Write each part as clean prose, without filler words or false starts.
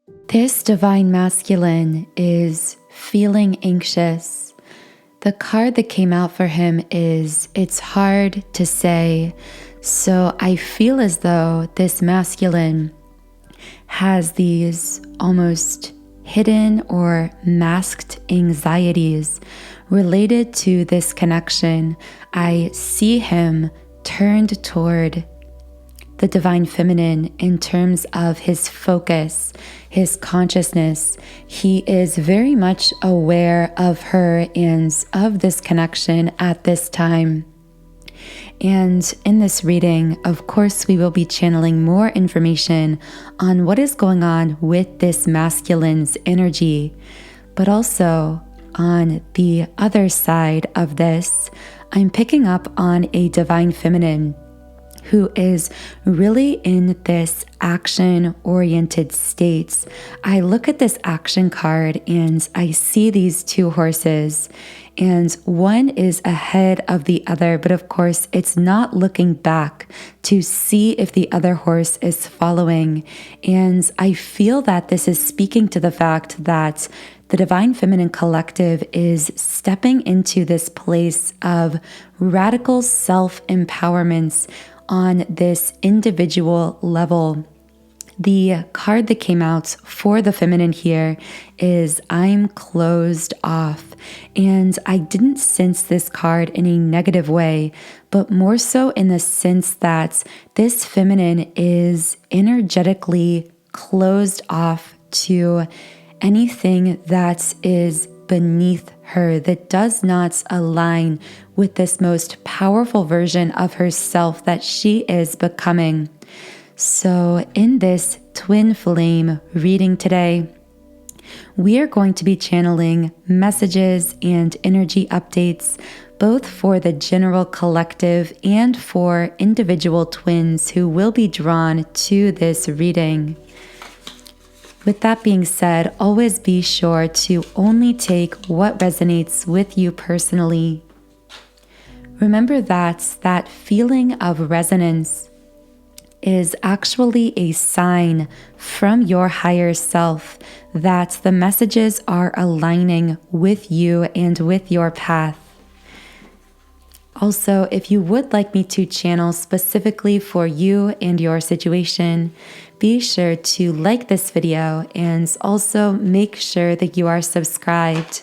This divine masculine is feeling anxious. The card that came out for him is, it's hard to say. So I feel as though this masculine has these almost hidden or masked anxieties related to this connection. I see him turned toward the divine feminine in terms of his focus, his consciousness. He is very much aware of her and of this connection at this time. And in this reading, of course, we will be channeling more information on what is going on with this masculine's energy, but also on the other side of this, I'm picking up on a divine feminine who is really in this action-oriented state. I look at this action card and I see these two horses, and one is ahead of the other, but of course it's not looking back to see if the other horse is following. And I feel that this is speaking to the fact that the Divine Feminine Collective is stepping into this place of radical self-empowerment on this individual level. The card that came out for the feminine here is I'm closed off. And I didn't sense this card in a negative way, but more so in the sense that this feminine is energetically closed off to anything that is beneath her, that does not align with this most powerful version of herself that she is becoming. So in this twin flame reading today, we are going to be channeling messages and energy updates, both for the general collective and for individual twins who will be drawn to this reading. With that being said, always be sure to only take what resonates with you personally. Remember that feeling of resonance is actually a sign from your higher self that the messages are aligning with you and with your path. Also, if you would like me to channel specifically for you and your situation, be sure to like this video and also make sure that you are subscribed.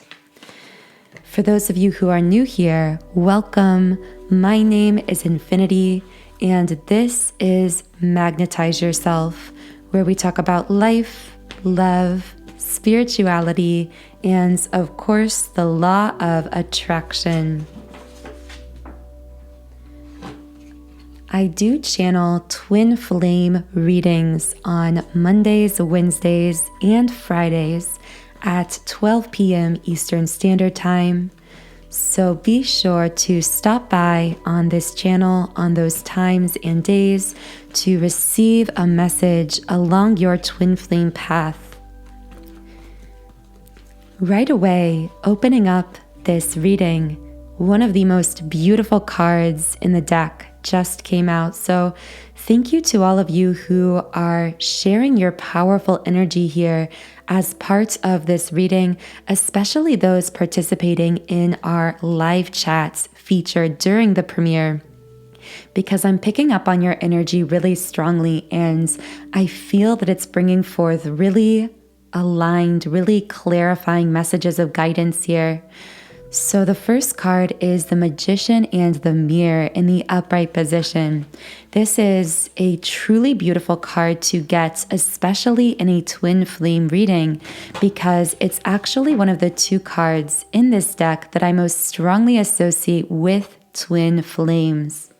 For those of you who are new here, welcome. My name is Infinity, and this is Magnetize Yourself, where we talk about life, love, spirituality, and of course, the law of attraction. I do channel twin flame readings on Mondays, Wednesdays, and Fridays at 12 p.m. Eastern Standard Time. So be sure to stop by on this channel on those times and days to receive a message along your twin flame path. Right away, opening up this reading, one of the most beautiful cards in the deck just came out. So thank you to all of you who are sharing your powerful energy here as part of this reading, especially those participating in our live chats featured during the premiere, because I'm picking up on your energy really strongly, and I feel that it's bringing forth really aligned, really clarifying messages of guidance here. So the first card is the Magician and the Mirror in the upright position. This is a truly beautiful card to get, especially in a twin flame reading, because it's actually one of the two cards in this deck that I most strongly associate with twin flames.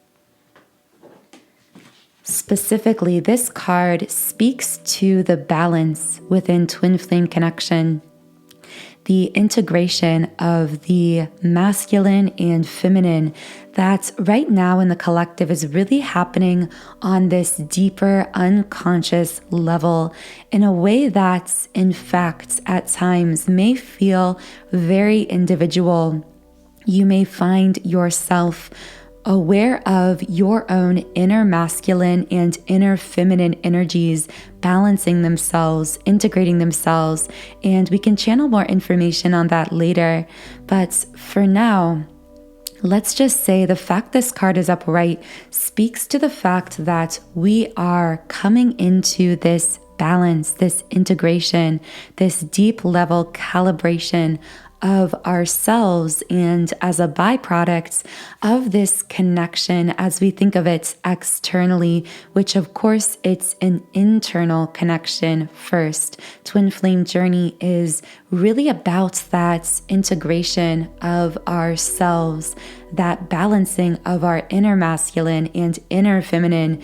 Specifically, this card speaks to the balance within twin flame connection, the integration of the masculine and feminine that right now in the collective is really happening on this deeper unconscious level in a way that, in fact, at times may feel very individual. You may find yourself aware of your own inner masculine and inner feminine energies balancing themselves, integrating themselves, and we can channel more information on that later. But for now, let's just say the fact this card is upright speaks to the fact that we are coming into this balance, this integration, this deep level calibration of ourselves, and as a byproduct of this connection, as we think of it externally, which of course it's an internal connection first. Twin Flame Journey is really about that integration of ourselves, that balancing of our inner masculine and inner feminine,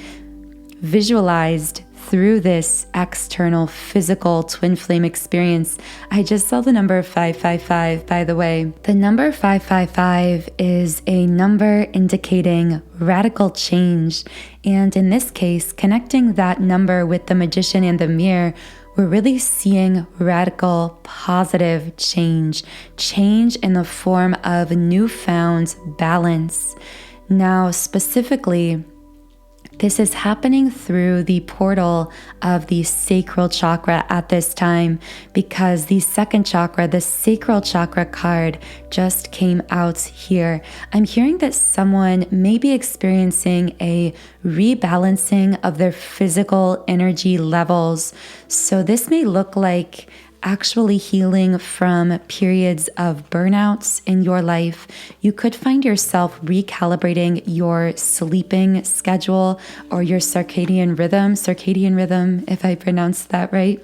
visualized through this external physical twin flame experience. I just saw the number 555, by the way. The number 555 is a number indicating radical change. And in this case, connecting that number with the Magician and the Mirror, we're really seeing radical positive change in the form of newfound balance. Now, specifically, this is happening through the portal of the sacral chakra at this time, because the second chakra, the sacral chakra card, just came out here. I'm hearing that someone may be experiencing a rebalancing of their physical energy levels. So this may look like actually healing from periods of burnouts in your life. You could find yourself recalibrating your sleeping schedule or your circadian rhythm, if I pronounced that right.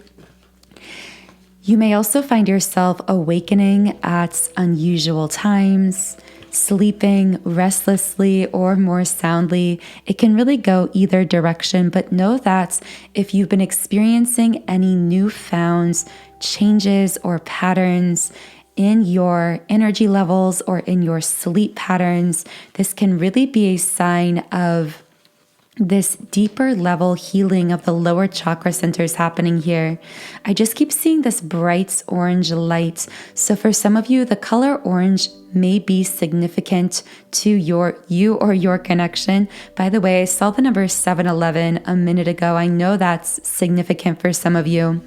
You may also find yourself awakening at unusual times, sleeping restlessly or more soundly. It can really go either direction, but know that if you've been experiencing any newfound changes or patterns in your energy levels or in your sleep patterns, this can really be a sign of this deeper level healing of the lower chakra centers happening here. I just keep seeing this bright orange light. So for some of you, the color orange may be significant to you or your connection. By the way, I saw the number 711 a minute ago. I know that's significant for some of you.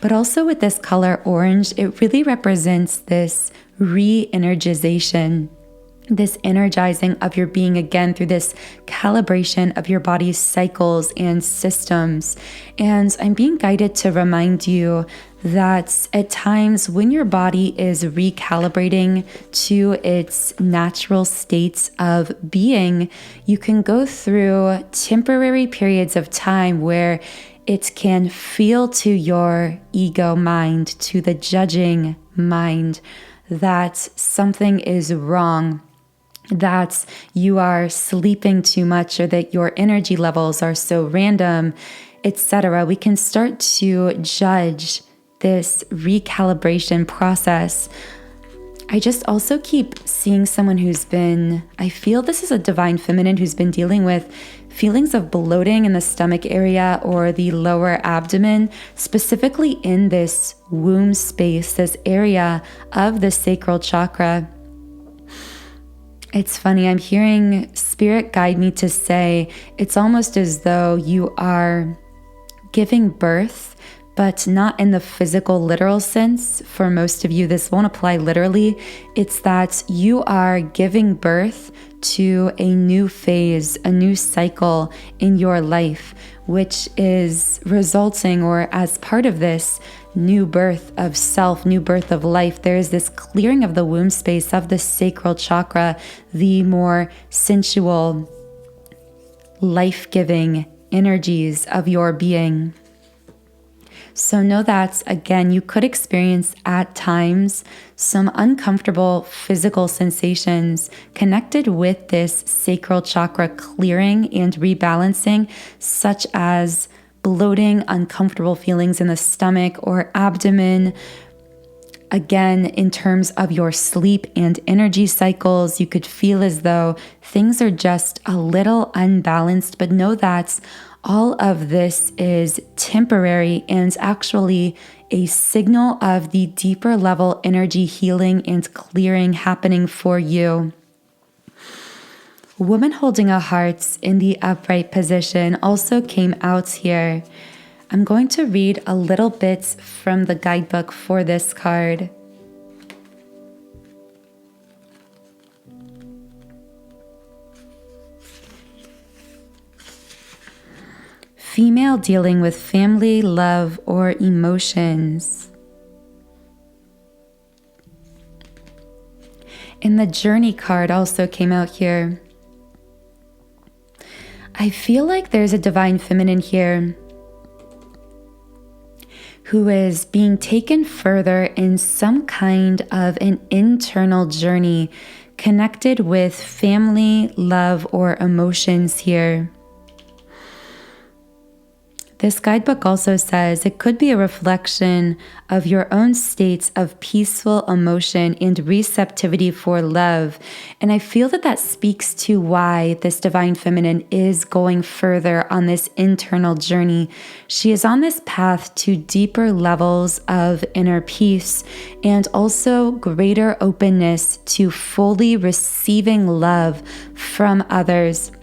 But also with this color orange, it really represents this re-energization, this energizing of your being again through this calibration of your body's cycles and systems. And I'm being guided to remind you that at times when your body is recalibrating to its natural states of being, you can go through temporary periods of time where it can feel to your ego mind, to the judging mind, that something is wrong, that you are sleeping too much, or that your energy levels are so random, etc. We can start to judge this recalibration process. I just also keep seeing someone I feel this is a divine feminine who's been dealing with feelings of bloating in the stomach area or the lower abdomen, specifically in this womb space, this area of the sacral chakra. It's funny, I'm hearing spirit guide me to say it's almost as though you are giving birth, but not in the physical, literal sense. For most of you, this won't apply literally. It's that you are giving birth to a new phase, a new cycle in your life, which is resulting, or as part of this new birth of self, new birth of life, there is this clearing of the womb space of the sacral chakra, the more sensual, life-giving energies of your being. So know that, again, you could experience at times some uncomfortable physical sensations connected with this sacral chakra clearing and rebalancing, such as bloating, uncomfortable feelings in the stomach or abdomen. Again, in terms of your sleep and energy cycles, you could feel as though things are just a little unbalanced, but know that all of this is temporary and actually a signal of the deeper level energy healing and clearing happening for you. Woman holding a heart in the upright position also came out here. I'm going to read a little bit from the guidebook for this card. Female dealing with family, love, or emotions. And the journey card also came out here. I feel like there's a divine feminine here who is being taken further in some kind of an internal journey connected with family, love, or emotions here. This guidebook also says it could be a reflection of your own states of peaceful emotion and receptivity for love. And I feel that that speaks to why this divine feminine is going further on this internal journey. She is on this path to deeper levels of inner peace and also greater openness to fully receiving love from others,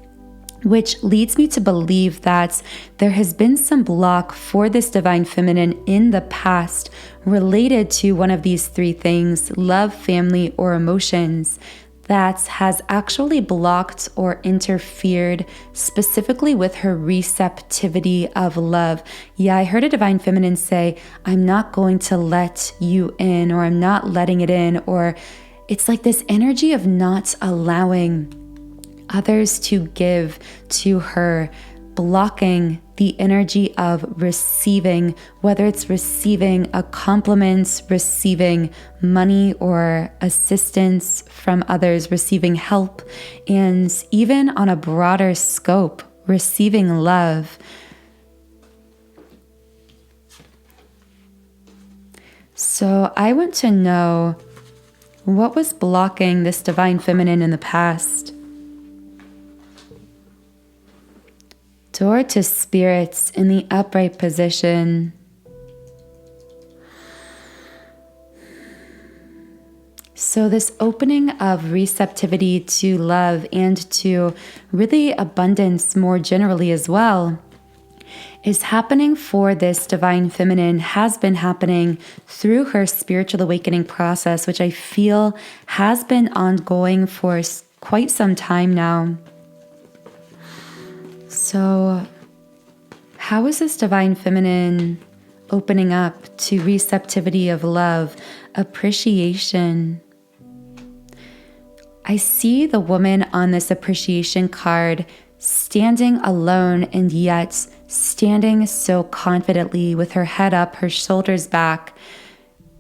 which leads me to believe that there has been some block for this divine feminine in the past related to one of these three things, love, family, or emotions, that has actually blocked or interfered specifically with her receptivity of love. Yeah, I heard a divine feminine say, I'm not going to let you in, or I'm not letting it in, or it's like this energy of not allowing others to give to her, blocking the energy of receiving, whether it's receiving a compliment, receiving money or assistance from others, receiving help, and even on a broader scope, receiving love. So I want to know what was blocking this divine feminine in the past. Door to spirits in the upright position. So this opening of receptivity to love and to really abundance more generally as well is happening for this divine feminine, has been happening through her spiritual awakening process, which I feel has been ongoing for quite some time now. So how is this divine feminine opening up to receptivity of love, appreciation? I see the woman on this appreciation card standing alone and yet standing so confidently with her head up, her shoulders back.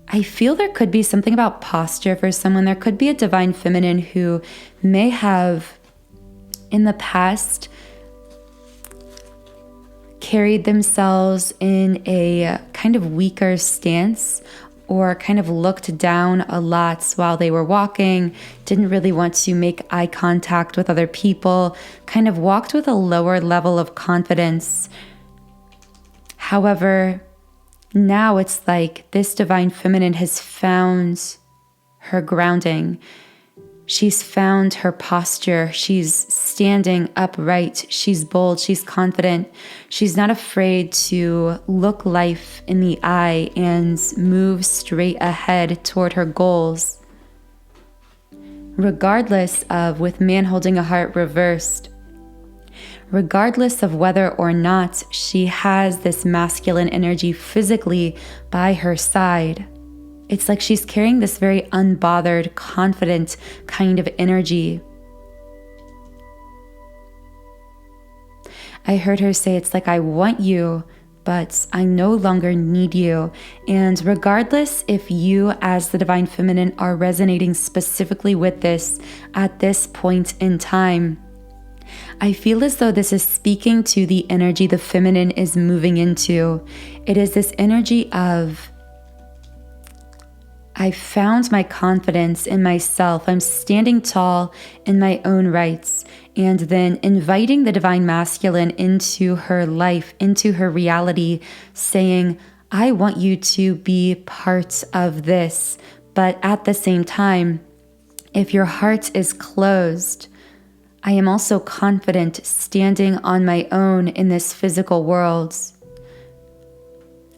I feel there could be something about posture for someone. There could be a divine feminine who may have in the past carried themselves in a kind of weaker stance, or kind of looked down a lot while they were walking, didn't really want to make eye contact with other people, kind of walked with a lower level of confidence. However, now it's like this divine feminine has found her grounding. She's found her posture. She's standing upright. She's bold. She's confident. She's not afraid to look life in the eye and move straight ahead toward her goals. Regardless of, with man holding a heart reversed, regardless of whether or not she has this masculine energy physically by her side, it's like she's carrying this very unbothered, confident kind of energy. I heard her say, it's like, I want you, but I no longer need you. And regardless if you as the divine feminine are resonating specifically with this at this point in time, I feel as though this is speaking to the energy the feminine is moving into. It is this energy of, I found my confidence in myself. I'm standing tall in my own rights, and then inviting the divine masculine into her life, into her reality, saying, I want you to be part of this. But at the same time, if your heart is closed, I am also confident standing on my own in this physical world.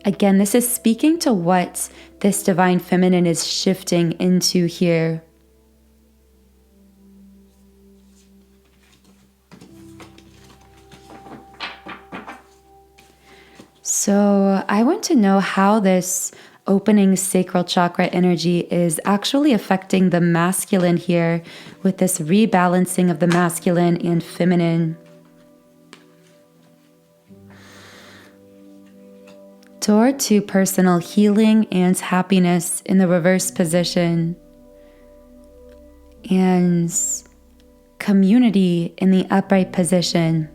Again, this is speaking to what this divine feminine is shifting into here. So I want to know how this opening sacral chakra energy is actually affecting the masculine here with this rebalancing of the masculine and feminine. Door to personal healing and happiness in the reverse position. And community in the upright position.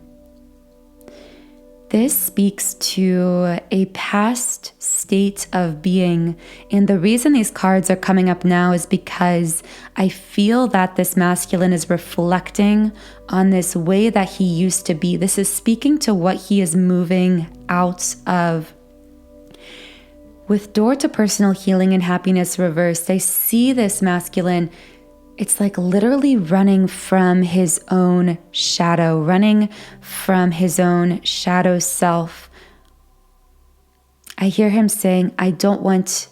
This speaks to a past state of being. And the reason these cards are coming up now is because I feel that this masculine is reflecting on this way that he used to be. This is speaking to what he is moving out of. With door to personal healing and happiness reversed, I see this masculine. It's like literally running from his own shadow, running from his own shadow self. I hear him saying, I don't want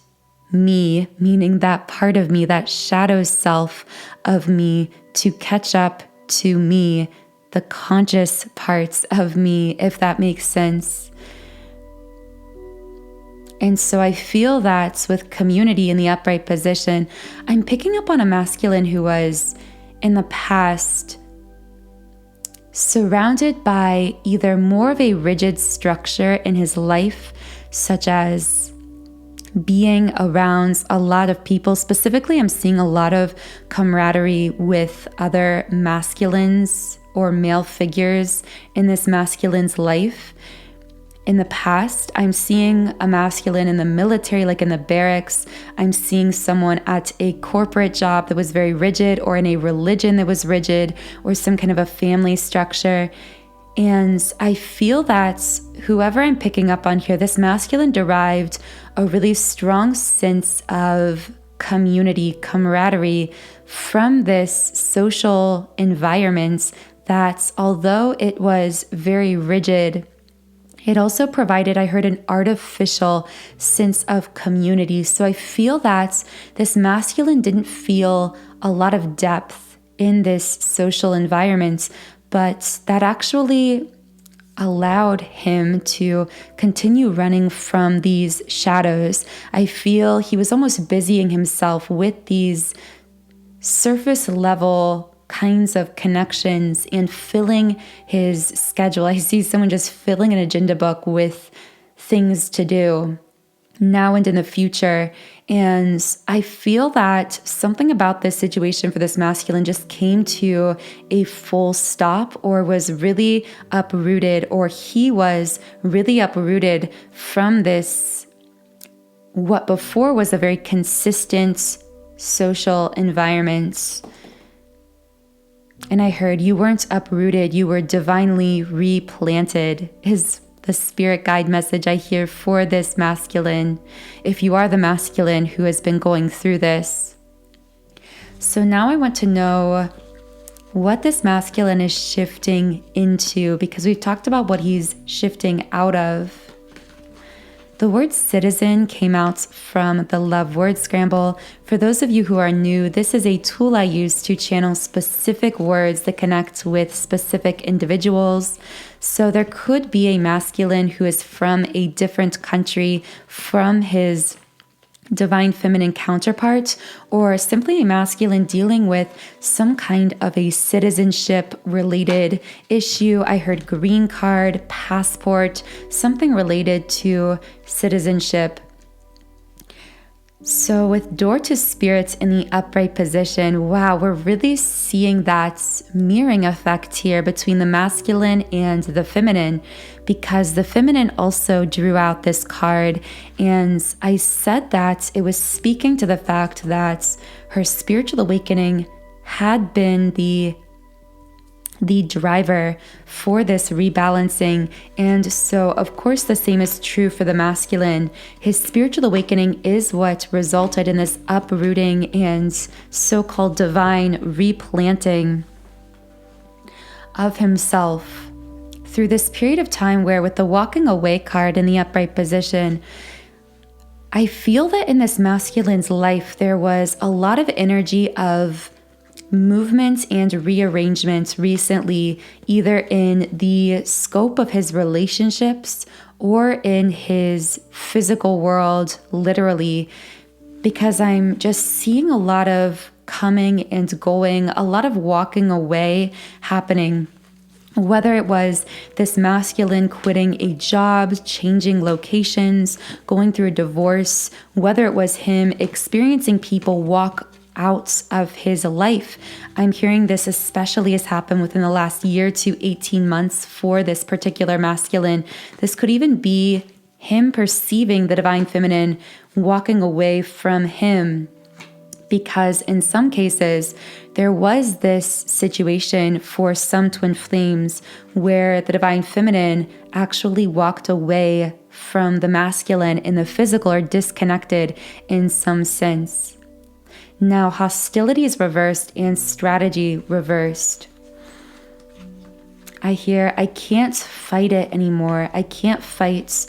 me, meaning that part of me, that shadow self of me, to catch up to me, the conscious parts of me, if that makes sense. And so I feel that with community in the upright position, I'm picking up on a masculine who was in the past surrounded by either more of a rigid structure in his life, such as being around a lot of people. Specifically, I'm seeing a lot of camaraderie with other masculines or male figures in this masculine's life. In the past, I'm seeing a masculine in the military, like in the barracks. I'm seeing someone at a corporate job that was very rigid, or in a religion that was rigid, or some kind of a family structure. And I feel that whoever I'm picking up on here, this masculine derived a really strong sense of community, camaraderie from this social environment that, although it was very rigid, it also provided, I heard, an artificial sense of community. So I feel that this masculine didn't feel a lot of depth in this social environment, but that actually allowed him to continue running from these shadows. I feel he was almost busying himself with these surface level kinds of connections and filling his schedule. I see someone just filling an agenda book with things to do now and in the future. And I feel that something about this situation for this masculine just came to a full stop, or was really uprooted, or he was really uprooted from this, what before was a very consistent social environment. And I heard, you weren't uprooted, you were divinely replanted, is the spirit guide message I hear for this masculine, if you are the masculine who has been going through this. So now I want to know what this masculine is shifting into, because we've talked about what he's shifting out of. The word citizen came out from the Love Word Scramble. For those of you who are new, this is a tool I use to channel specific words that connect with specific individuals. So there could be a masculine who is from a different country from his divine feminine counterpart, or simply a masculine dealing with some kind of a citizenship related issue. I heard green card, passport, something related to citizenship. So with door to spirits in the upright position, wow, we're really seeing that mirroring effect here between the masculine and the feminine, because the feminine also drew out this card. And I said that it was speaking to the fact that her spiritual awakening had been the driver for this rebalancing. And so, of course, the same is true for the masculine. His spiritual awakening is what resulted in this uprooting and so-called divine replanting. of himself through this period of time where, with the walking away card in the upright position, I feel that in this masculine's life, there was a lot of energy of movement and rearrangement recently, either in the scope of his relationships or in his physical world, literally, because I'm just seeing a lot of coming and going, a lot of walking away happening. Whether it was this masculine quitting a job, changing locations, going through a divorce, whether it was him experiencing people walk out of his life. I'm hearing this especially has happened within the last year to 18 months for this particular masculine. This could even be him perceiving the divine feminine walking away from him, because in some cases, there was this situation for some twin flames where the divine feminine actually walked away from the masculine in the physical or disconnected in some sense. Now, hostility is reversed and strategy reversed. I hear, I can't fight it anymore. I can't fight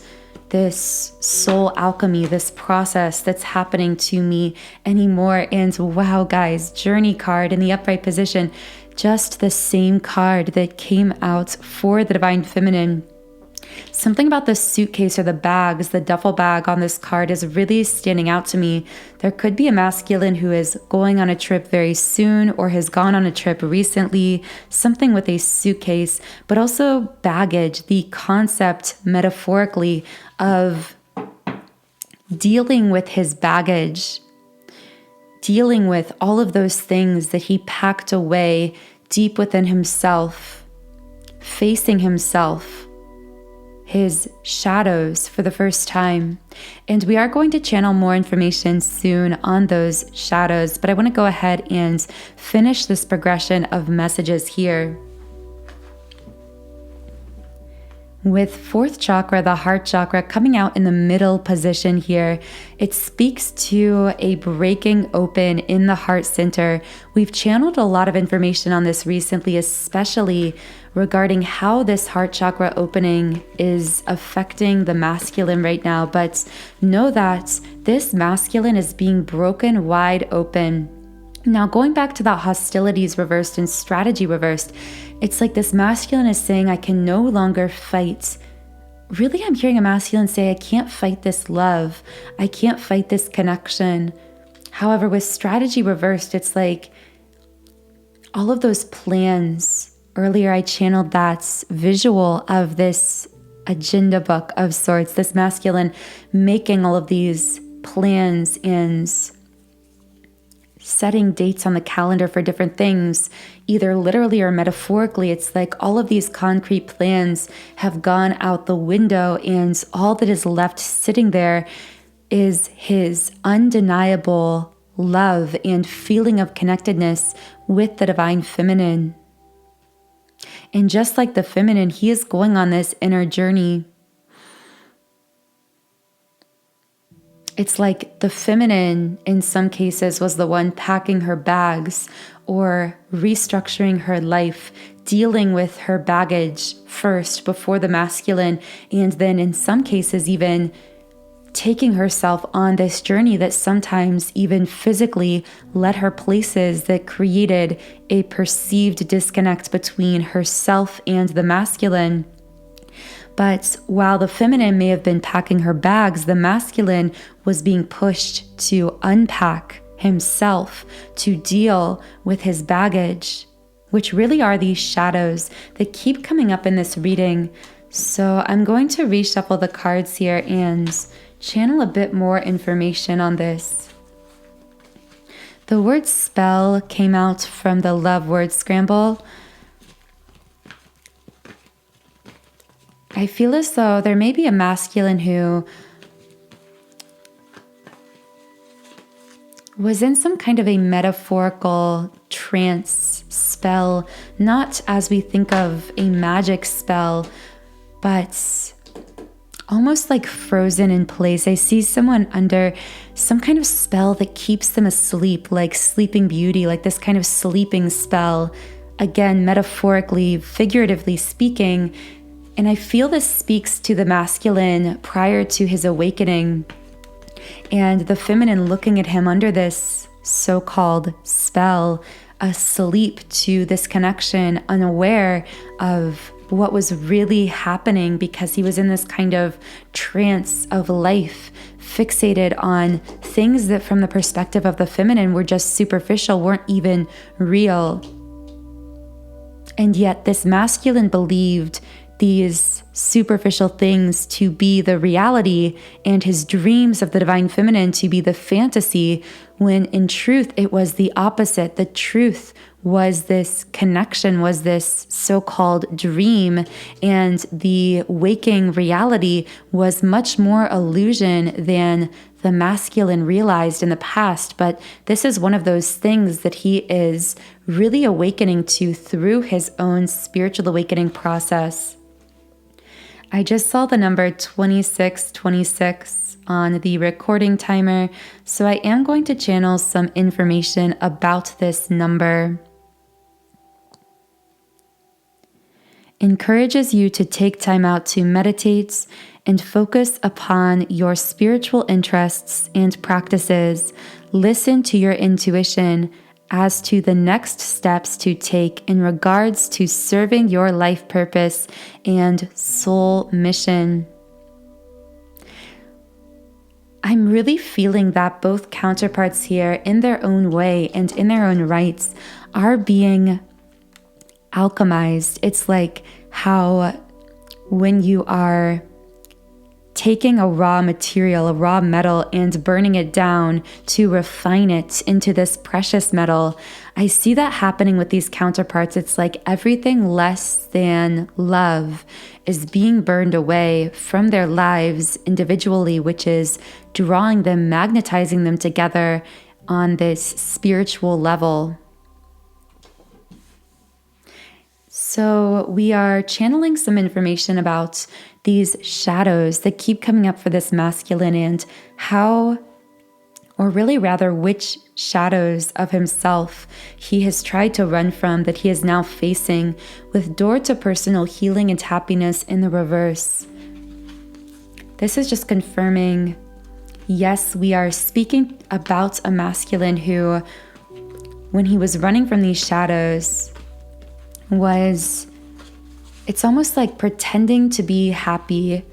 this soul alchemy, this process that's happening to me anymore. And wow, guys, journey card in the upright position, just the same card that came out for the divine feminine. Something about the suitcase or the bags, the duffel bag on this card is really standing out to me. There could be a masculine who is going on a trip very soon or has gone on a trip recently, something with a suitcase, but also baggage, the concept metaphorically of dealing with his baggage, dealing with all of those things that he packed away deep within himself, facing himself, his shadows for the first time. And we are going to channel more information soon on those shadows, but I want to go ahead and finish this progression of messages here. With fourth chakra, the heart chakra, coming out in the middle position here, it speaks to a breaking open in the heart center. We've channeled a lot of information on this recently, especially regarding how this heart chakra opening is affecting the masculine right now. But know that this masculine is being broken wide open. Now, going back to that hostilities reversed and strategy reversed, it's like this masculine is saying, I can no longer fight. Really, I'm hearing a masculine say, I can't fight this love. I can't fight this connection. However, with strategy reversed, it's like all of those plans. Earlier, I channeled that visual of this agenda book of sorts, this masculine making all of these plans and setting dates on the calendar for different things, either literally or metaphorically. It's like all of these concrete plans have gone out the window, and all that is left sitting there is his undeniable love and feeling of connectedness with the divine feminine. And just like the feminine, he is going on this inner journey. It's like the feminine, in some cases, was the one packing her bags or restructuring her life, dealing with her baggage first before the masculine, and then in some cases even taking herself on this journey that sometimes even physically led her places that created a perceived disconnect between herself and the masculine. But while the feminine may have been packing her bags, the masculine was being pushed to unpack himself, to deal with his baggage, which really are these shadows that keep coming up in this reading. So I'm going to reshuffle the cards here and channel a bit more information on this. The word spell came out from the love word scramble. I feel as though there may be a masculine who was in some kind of a metaphorical trance spell, not as we think of a magic spell, but almost like frozen in place. I see someone under some kind of spell that keeps them asleep, like Sleeping Beauty, like this kind of sleeping spell. again, metaphorically, figuratively speaking. And I feel this speaks to the masculine prior to his awakening, and the feminine looking at him under this so-called spell, asleep to this connection, unaware of what was really happening because he was in this kind of trance of life, fixated on things that from the perspective of the feminine were just superficial, weren't even real. And yet this masculine believed these superficial things to be the reality and his dreams of the divine feminine to be the fantasy, when in truth it was the opposite. The truth was this connection, was this so-called dream, and the waking reality was much more illusion than the masculine realized in the past. But this is one of those things that he is really awakening to through his own spiritual awakening process. I just saw the number 2626 on the recording timer, so I am going to channel some information about this number. Encourages you to take time out to meditate and focus upon your spiritual interests and practices. Listen to your intuition as to the next steps to take in regards to serving your life purpose and soul mission. I'm really feeling that both counterparts here, in their own way and in their own rights, are being alchemized. It's like how when you are taking a raw material, a raw metal, and burning it down to refine it into this precious metal. I see that happening with these counterparts. It's like everything less than love is being burned away from their lives individually, which is drawing them, magnetizing them together on this spiritual level. So we are channeling some information about these shadows that keep coming up for this masculine, and how, or really rather, which shadows of himself he has tried to run from that he is now facing, with door to personal healing and happiness in the reverse. This is just confirming, yes, we are speaking about a masculine who, when he was running from these shadows, it's almost like pretending to be happy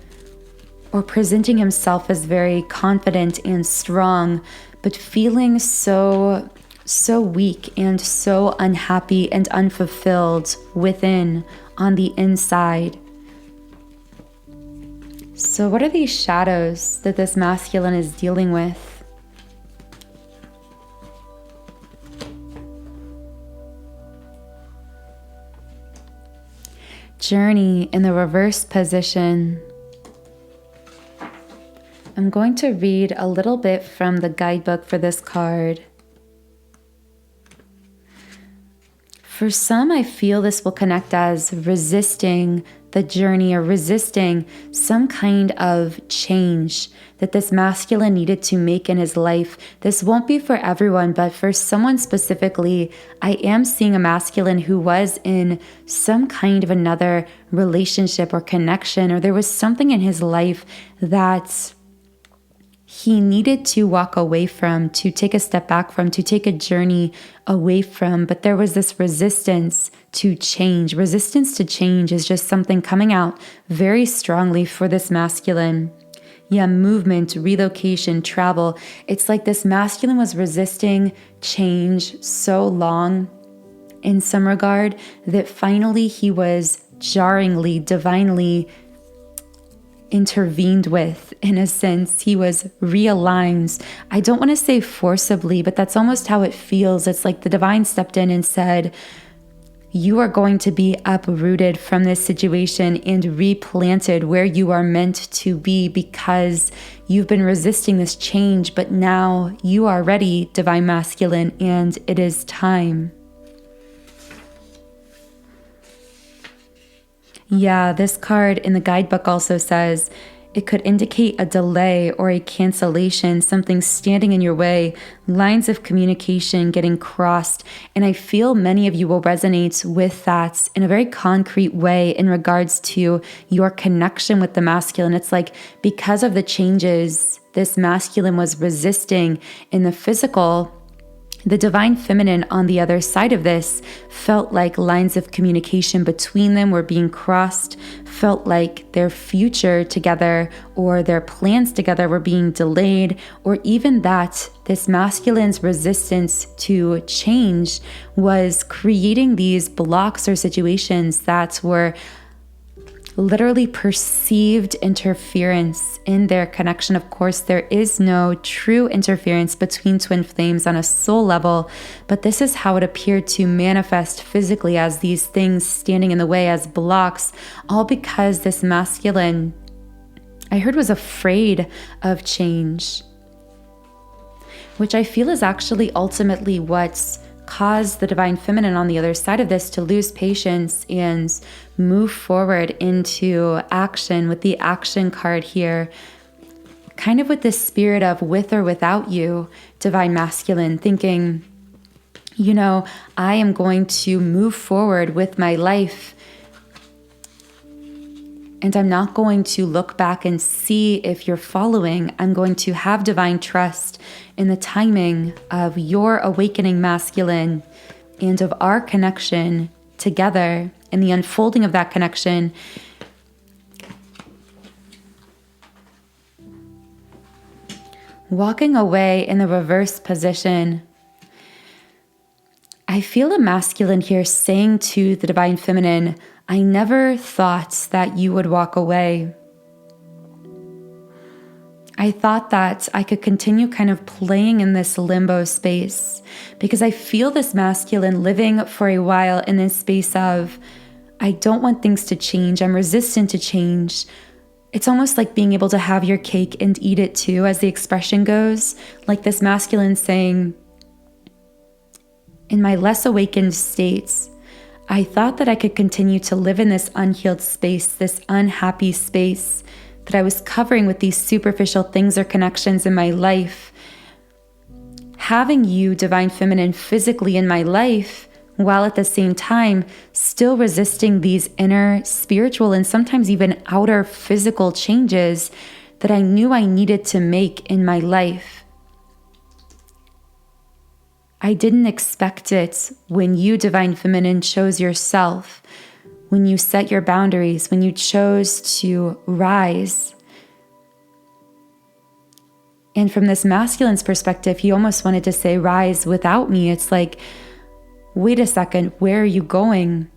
or presenting himself as very confident and strong, but feeling so weak and so unhappy and unfulfilled within, on the inside. So what are these shadows that this masculine is dealing with? Journey in the reverse position. I'm going to read a little bit from the guidebook for this card. For some, I feel this will connect as resisting the journey or resisting some kind of change that this masculine needed to make in his life. This won't be for everyone, but for someone specifically, I am seeing a masculine who was in some kind of another relationship or connection, or there was something in his life that he needed to walk away from, to take a step back from, to take a journey away from. But there was this resistance to change. Resistance to change is just something coming out very strongly for this masculine. Yeah, movement, relocation, travel. It's like this masculine was resisting change so long in some regard that finally he was jarringly, divinely intervened with. In a sense, he was realigned. I don't want to say forcibly, but that's almost how it feels. It's like the divine stepped in and said, you are going to be uprooted from this situation and replanted where you are meant to be, because you've been resisting this change, but now you are ready, divine masculine, and it is time. Yeah, this card in the guidebook also says, It could indicate a delay or a cancellation, something standing in your way, lines of communication getting crossed. And I feel many of you will resonate with that in a very concrete way in regards to your connection with the masculine. It's like because of the changes this masculine was resisting in the physical, the divine feminine on the other side of this felt like lines of communication between them were being crossed, felt like their future together or their plans together were being delayed, or even that this masculine's resistance to change was creating these blocks or situations that were literally perceived interference in their connection. Of course, there is no true interference between twin flames on a soul level, but this is how it appeared to manifest physically as these things standing in the way as blocks, all because this masculine, I heard, was afraid of change, which I feel is actually ultimately what's caused the divine feminine on the other side of this to lose patience and move forward into action with the action card here, kind of with this spirit of with or without you, divine masculine, thinking, I am going to move forward with my life, and I'm not going to look back and see if you're following. I'm going to have divine trust in the timing of your awakening masculine and of our connection together and the unfolding of that connection. Walking away in the reverse position, I feel a masculine here saying to the divine feminine, I never thought that you would walk away. I thought that I could continue kind of playing in this limbo space because I feel this masculine living for a while in this space of, I don't want things to change. I'm resistant to change. It's almost like being able to have your cake and eat it too, as the expression goes. Like this masculine saying, in my less awakened states, I thought that I could continue to live in this unhealed space, this unhappy space that I was covering with these superficial things or connections in my life. Having you, divine feminine, physically in my life, while at the same time still resisting these inner spiritual and sometimes even outer physical changes that I knew I needed to make in my life. I didn't expect it when you, divine feminine, chose yourself, when you set your boundaries, when you chose to rise. And from this masculine's perspective, he almost wanted to say, rise without me. It's like, wait a second, where are you going?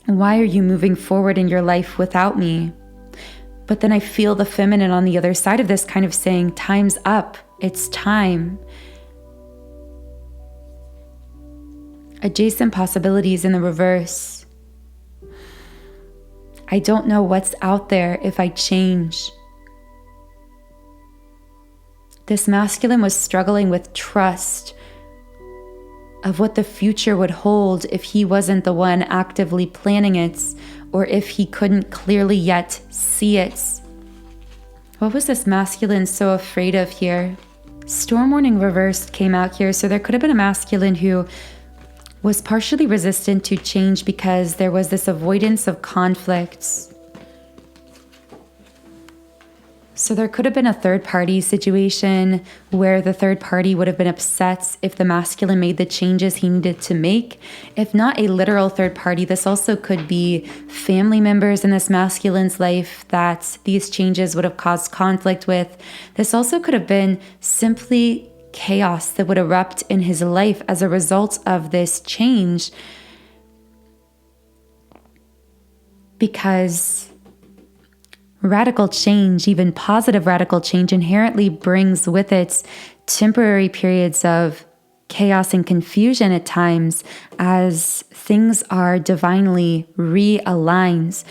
Why are you moving forward in your life without me? But then I feel the feminine on the other side of this kind of saying, time's up, it's time. Adjacent possibilities in the reverse. I don't know what's out there if I change. This masculine was struggling with trust of what the future would hold if he wasn't the one actively planning it, or if he couldn't clearly yet see it. What was this masculine so afraid of here? Storm warning reversed came out here, so there could have been a masculine who was partially resistant to change because there was this avoidance of conflicts. So there could have been a third party situation where the third party would have been upset if the masculine made the changes he needed to make. If not a literal third party, this also could be family members in this masculine's life that these changes would have caused conflict with. This also could have been simply chaos that would erupt in his life as a result of this change, because radical change, even positive radical change, inherently brings with it temporary periods of chaos and confusion at times as things are divinely realigned.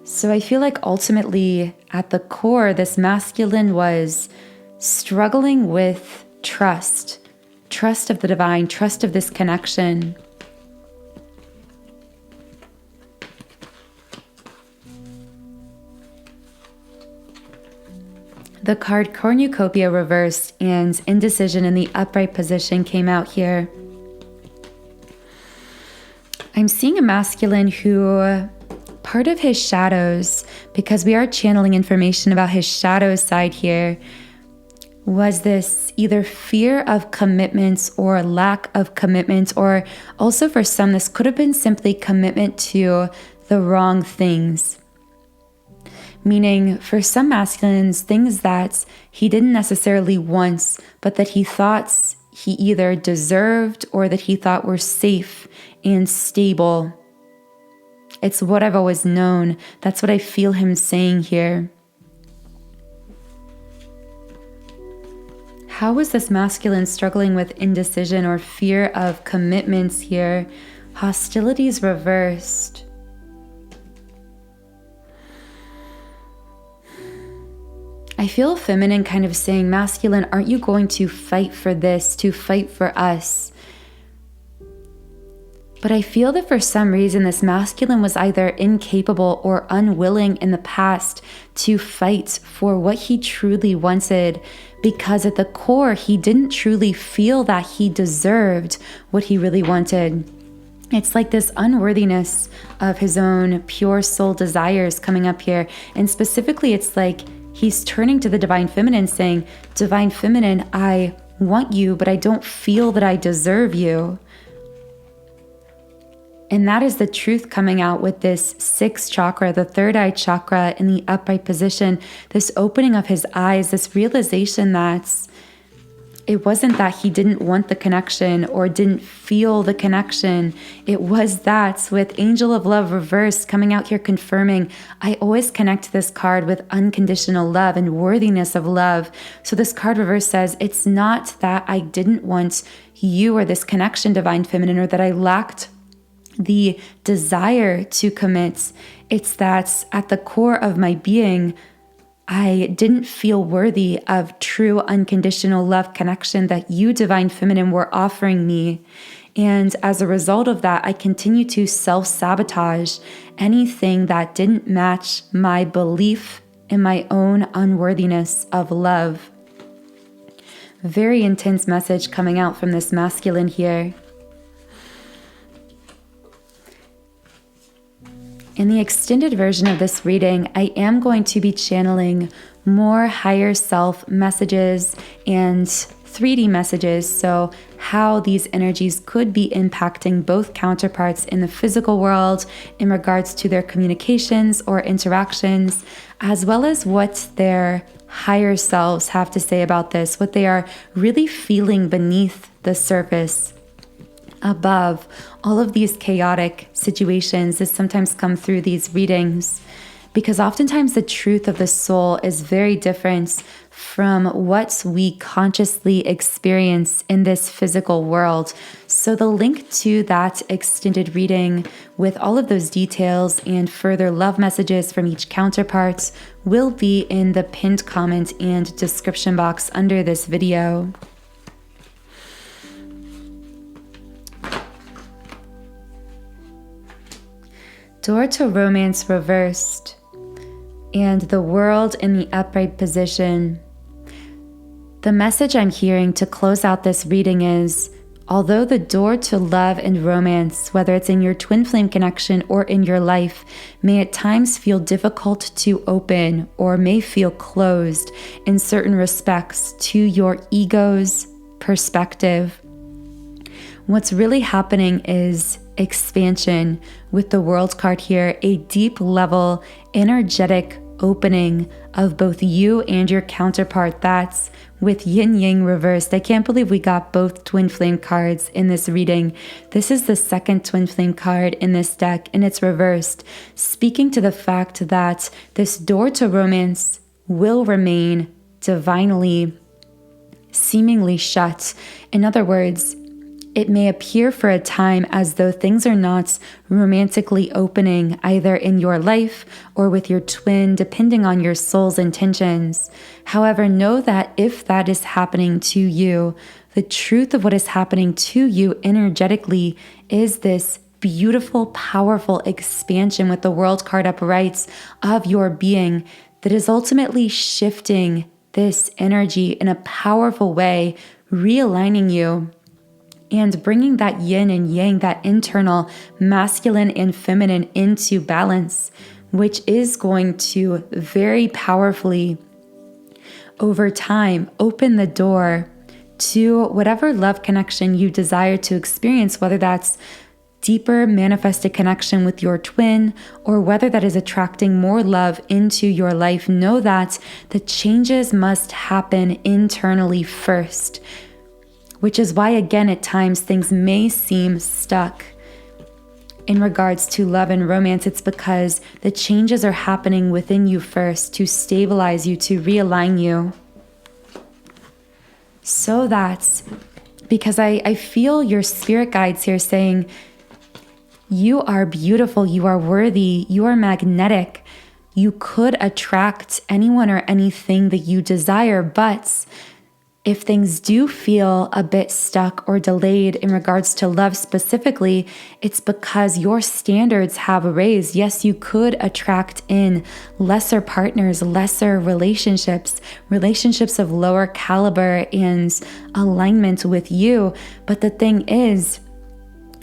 So I feel like ultimately at the core, this masculine was struggling with trust of the divine, trust of this connection. The card cornucopia reversed and indecision in the upright position came out here. I'm seeing a masculine who, part of his shadows, because we are channeling information about his shadow side here, was this either fear of commitments or lack of commitment, or also for some, this could have been simply commitment to the wrong things. Meaning, for some masculines, things that he didn't necessarily want, but that he thought he either deserved or that he thought were safe and stable. It's what I've always known. That's what I feel him saying here. How is this masculine struggling with indecision or fear of commitments here? Hostilities reversed. I feel feminine kind of saying, masculine, aren't you going to fight for this, to fight for us? But I feel that for some reason this masculine was either incapable or unwilling in the past to fight for what he truly wanted, because at the core he didn't truly feel that he deserved what he really wanted. It's like this unworthiness of his own pure soul desires coming up here. And specifically, it's like he's turning to the divine feminine saying, divine feminine, I want you, but I don't feel that I deserve you. And that is the truth coming out with this sixth chakra, the third eye chakra in the upright position, this opening of his eyes, this realization that it wasn't that he didn't want the connection or didn't feel the connection. It was that with Angel of Love reversed coming out here confirming, I always connect this card with unconditional love and worthiness of love. So this card reverse says, it's not that I didn't want you or this connection, divine feminine, or that I lacked the desire to commit. It's that at the core of my being, I didn't feel worthy of true unconditional love connection that you, divine feminine, were offering me. And as a result of that, I continue to self-sabotage anything that didn't match my belief in my own unworthiness of love. Very intense message coming out from this masculine here. In the extended version of this reading, I am going to be channeling more higher self messages and 3D messages, so how these energies could be impacting both counterparts in the physical world in regards to their communications or interactions, as well as what their higher selves have to say about this, what they are really feeling beneath the surface. Above all of these chaotic situations that sometimes come through these readings, because oftentimes the truth of the soul is very different from what we consciously experience in this physical world. So the link to that extended reading with all of those details and further love messages from each counterpart will be in the pinned comment and description box under this video. Door to romance reversed, and the world in the upright position. The message I'm hearing to close out this reading is, although the door to love and romance, whether it's in your twin flame connection or in your life, may at times feel difficult to open or may feel closed in certain respects to your ego's perspective, what's really happening is expansion with the world card here, a deep level energetic opening of both you and your counterpart. That's with yin yang reversed. I can't believe we got both twin flame cards in this reading. This is the second twin flame card in this deck, and it's reversed, speaking to the fact that this door to romance will remain divinely, seemingly shut. In other words, it may appear for a time as though things are not romantically opening either in your life or with your twin, depending on your soul's intentions. However, know that if that is happening to you, the truth of what is happening to you energetically is this beautiful, powerful expansion with the world card uprights of your being that is ultimately shifting this energy in a powerful way, realigning you and bringing that yin and yang, that internal masculine and feminine into balance, which is going to very powerfully over time open the door to whatever love connection you desire to experience, whether that's deeper manifested connection with your twin, or whether that is attracting more love into your life. Know that the changes must happen internally first, which is why, again, at times things may seem stuck in regards to love and romance. It's because the changes are happening within you first to stabilize you, to realign you. So that's because I feel your spirit guides here saying, you are beautiful, you are worthy, you are magnetic. You could attract anyone or anything that you desire, but if things do feel a bit stuck or delayed in regards to love specifically, it's because your standards have raised. Yes, you could attract in lesser partners, lesser relationships of lower caliber and alignment with you. But the thing is,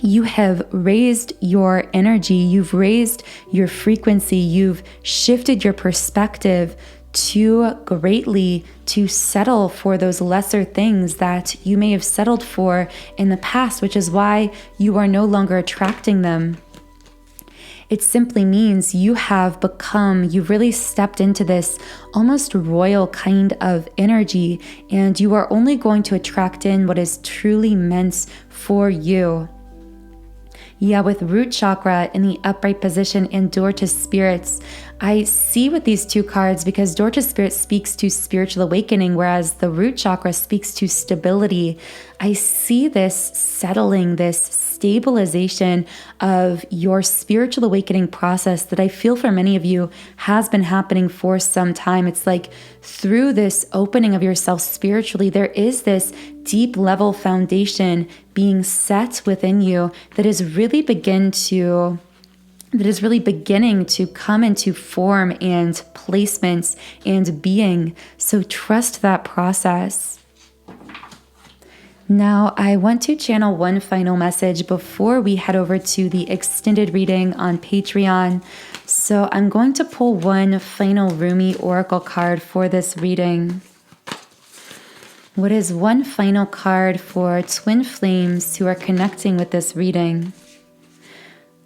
you have raised your energy, you've raised your frequency, you've shifted your perspective too greatly to settle for those lesser things that you may have settled for in the past, which is why you are no longer attracting them. It simply means you've really stepped into this almost royal kind of energy, and you are only going to attract in what is truly meant for you. Yeah, with root chakra in the upright position and door to spirits, I see with these two cards, because door to spirit speaks to spiritual awakening, whereas the root chakra speaks to stability. I see this settling, this stabilization of your spiritual awakening process that I feel for many of you has been happening for some time. It's like through this opening of yourself spiritually, there is this deep level foundation being set within you that is really beginning to come into form and placements and being. So trust that process. Now, I want to channel one final message before we head over to the extended reading on Patreon. So I'm going to pull one final Rumi Oracle card for this reading. What is one final card for twin flames who are connecting with this reading?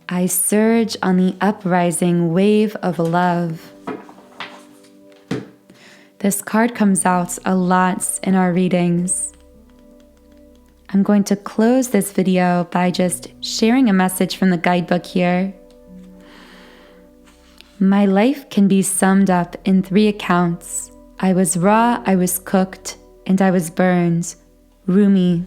I surge on the uprising wave of love. This card comes out a lot in our readings. I'm going to close this video by just sharing a message from the guidebook here. My life can be summed up in 3 accounts. I was raw, I was cooked, and I was burned. Rumi.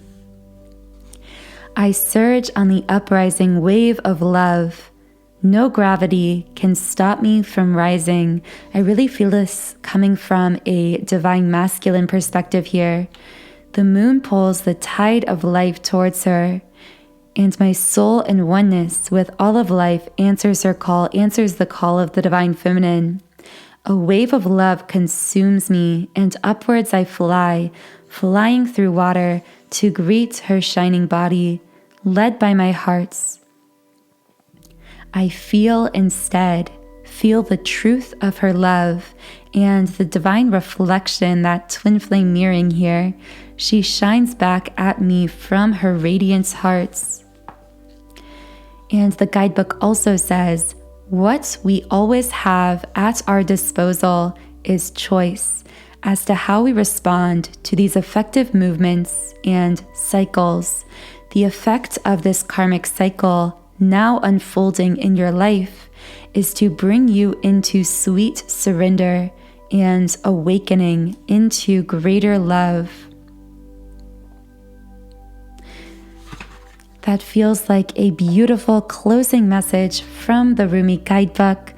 I surge on the uprising wave of love. No gravity can stop me from rising. I really feel this coming from a divine masculine perspective here. The moon pulls the tide of life towards her, and my soul in oneness with all of life answers her call, answers the call of the divine feminine. A wave of love consumes me, and upwards I fly, flying through water to greet her shining body, led by my hearts. I feel the truth of her love and the divine reflection, that twin flame mirroring here. She shines back at me from her radiant hearts. And the guidebook also says, what we always have at our disposal is choice as to how we respond to these effective movements and cycles. The effect of this karmic cycle now unfolding in your life is to bring you into sweet surrender and awakening into greater love. That feels like a beautiful closing message from the Rumi guidebook.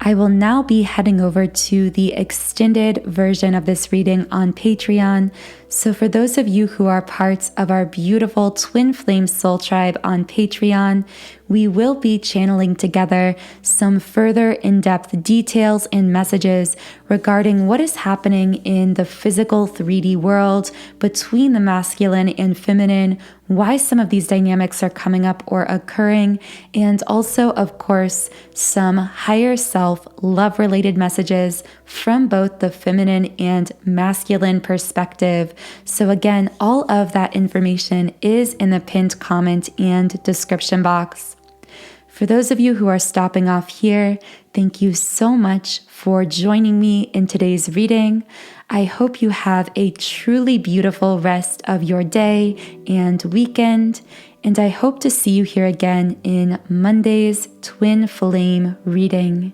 I will now be heading over to the extended version of this reading on Patreon. So for those of you who are parts of our beautiful Twin Flame Soul Tribe on Patreon, we will be channeling together some further in-depth details and messages regarding what is happening in the physical 3D world between the masculine and feminine, why some of these dynamics are coming up or occurring, and also, of course, some higher self love-related messages from both the feminine and masculine perspective. So again, all of that information is in the pinned comment and description box. For those of you who are stopping off here, thank you so much for joining me in today's reading. I hope you have a truly beautiful rest of your day and weekend, and I hope to see you here again in Monday's Twin Flame reading.